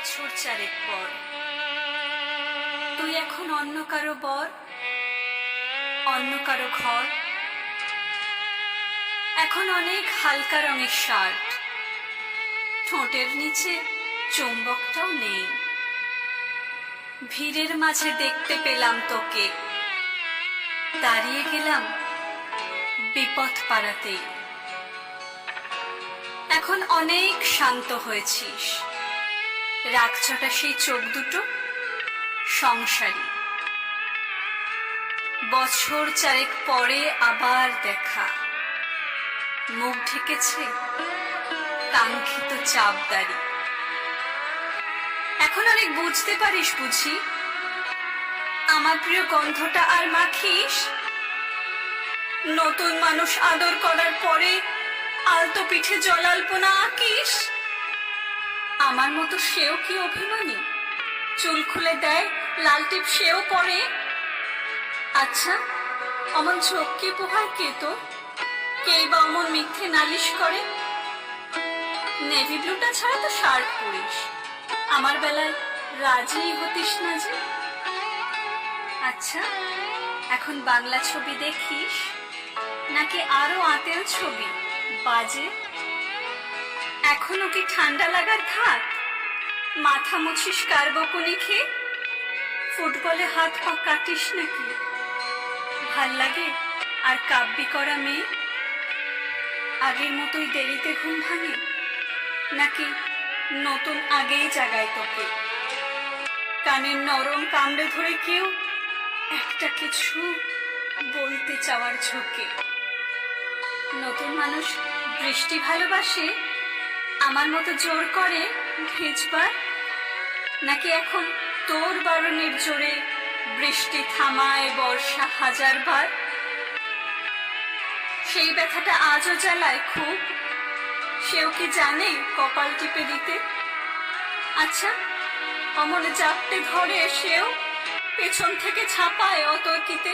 বছর চারেক পর তুই এখন অন্য কারো বর, অন্য কারো ঘর। এখন অনেক হালকা রঙের শার্ট, ঠোঁটের নিচে চুম্বকটাও নেই। ভিড়ের মাঝে দেখতে পেলাম তোকে, দাঁড়িয়ে গেলাম বিপদ পাড়াতেই। এখন অনেক শান্ত হয়েছিস, রাখছটা সেই চোখ দুটো সংসারী। বছর চারেক পরে আবার দেখা, মুখ ঢেকেছে কাঙ্ক্ষিত চাপদারি। এখন অনেক বুঝতে পারিস বুঝি, আমার প্রিয় গন্ধটা আর মাখিস। নতুন মানুষ আদর করার পরে আলতো পিঠে জলাল্পনা আঁকিস। আমার মতো সেও কি অভিমানী, চুল খুলে দেয় লাল টিপ সেও পরে। আচ্ছা, অমন চোখ কি পোহায় কে তোর? কেই বা অমন মিথ্যে নালিশ করে? নেভি ব্লুটা ছাড়া তো শার্ট পরিস, আমার বেলায় রাজি হতিস না যে। আচ্ছা, এখন বাংলা ছবি দেখিস নাকি আরো আতেল ছবি বাজে? এখনো কি ঠান্ডা লাগার ধাত? মাথা মুছিস কার বকুনি খেয়ে? ফুটবলে হাত পা কাটিস নাকি? ভাল লাগে আর কাব্যি করা মেয়ে? আগের মতোই দেরিতে ঘুম ভাঙে নাকি নতুন আগেই জাগায় তোকে? কানের নরম কামড়ে ধরে কেউ একটা কিছু বলতে চাওয়ার ঝোঁকে। নতুন মানুষ বৃষ্টি ভালোবাসে আমার মতো জোর করে ভেজবার, নাকি এখন তোর বারণের জোরে বৃষ্টি থামায় বর্ষা হাজারবার? সেই ব্যথাটা আজও জ্বালায় খুব, সেও কি জানে কপাল টিপে দিতে? আচ্ছা, অমন জাপটে ধরে সেও পেছন থেকে ছাপায় অতর্কিতে।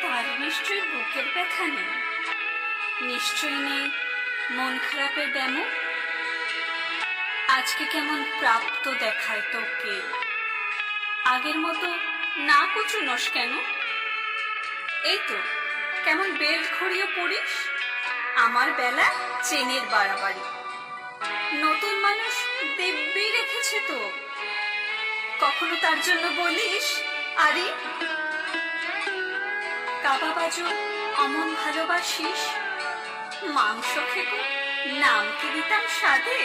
তার নিশ্চয়ই বুকের ব্যথা নেই, নিশ্চয়ই নেই মন খারাপের ব্যামো। আজকে কেমন প্রাপ্ত দেখায় তোকে, আগের মতো না কুচুনস কেন? এই তো কেমন বেল্ট ঘড়িয়ে পড়িস, আমার বেলা চেনের বাড়াবাড়ি। নতুন মানুষ দিব্যি রেখেছে তো, কখনো তার জন্য বলিস আরে? কাবাবাজু অমন ভালোবাসিস, মাংস খেকো নাম কি দিতাম স্বাদে।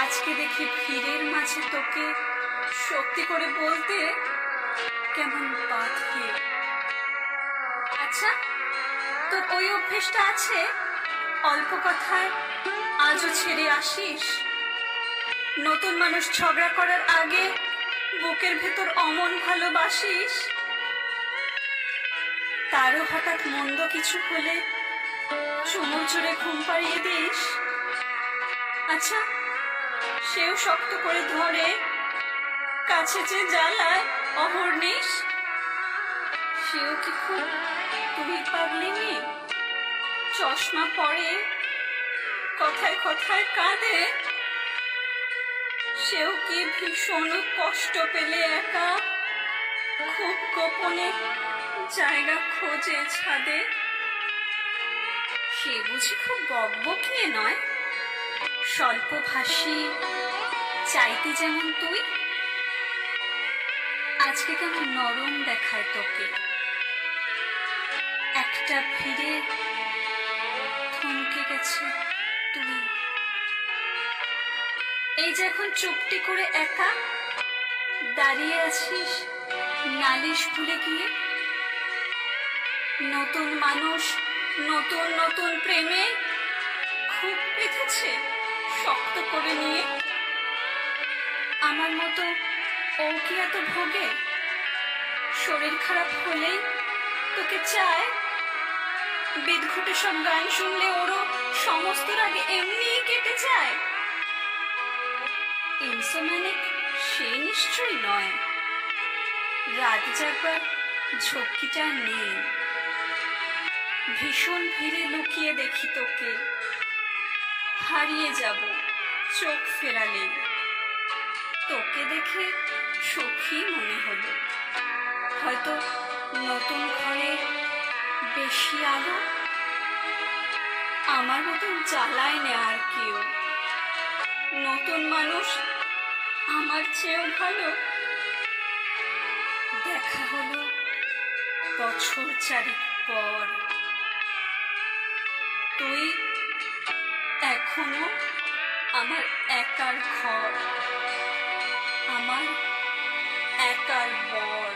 আজকে দেখি ভিড়ের মাঝে তোকে শক্তি করে বলতে কেমন বাধে। আচ্ছা, তোর ওই অভ্যেসটা আছে অল্প কথায় আজও ছেড়ে আসিস? নতুন মানুষ ঝগড়া করার আগে বুকের ভেতর অমন ভালোবাসিস? তারও হঠাৎ মন্দ কিছু হলে চুমুর জোরে ঘুম পাড়িয়ে দিস? আচ্ছা, সেও শক্ত করে ধরে কাছে যে জ্বালায় অহর্নিশ? সেও কি খুব তুই পাগলি মেয়ে, চশমা পরে কথায় কথায় কাঁদে? সেও কি ভীষণ কষ্ট পেলে একা, খুব গোপনে জায়গা খোঁজে ছাদে? সে বুঝি খুব বকবকিয়ে নয়, স্বল্পভাষী, চাইতে যেমন তুই। আজকে কেমন নরম দেখায় তোকে, একটা ভিড়ে থমকে গেছে তুই। এই যে এখন চুপটি করে একা দাঁড়িয়ে আছিস নালিশ ভুলে গিয়ে। নতুন মানুষ নতুন নতুন প্রেমে খুব বেঁধেছে শক্ত করে নিয়ে। আমার মতো ও কি এত ভোগে? শরীর খারাপ হলেই তোকে চায়, বিদঘুটে সব গান শুনলে ওরও সমস্ত রাগে এমনি কেটে যায়। ইনসোম্যানিক সে নিশ্চয়ই নয়, রাত জাগবার ঝক্কিটা নেই। ভীষণ ভিড়ে লুকিয়ে দেখি তোকে, হারিয়ে যাব চোখ ফেরালে, তোকে দেখে সুখী মনে হলো। হয়তো নতুন ঘরে বেশি আলো, আমার মতন জ্বালায় না আর কেউ। নতুন মানুষ আমার চেয়েও ভালো। দেখা হলো বছর চারেক পর, তুই এখনো আমার একার ঘর, আমার একার বর।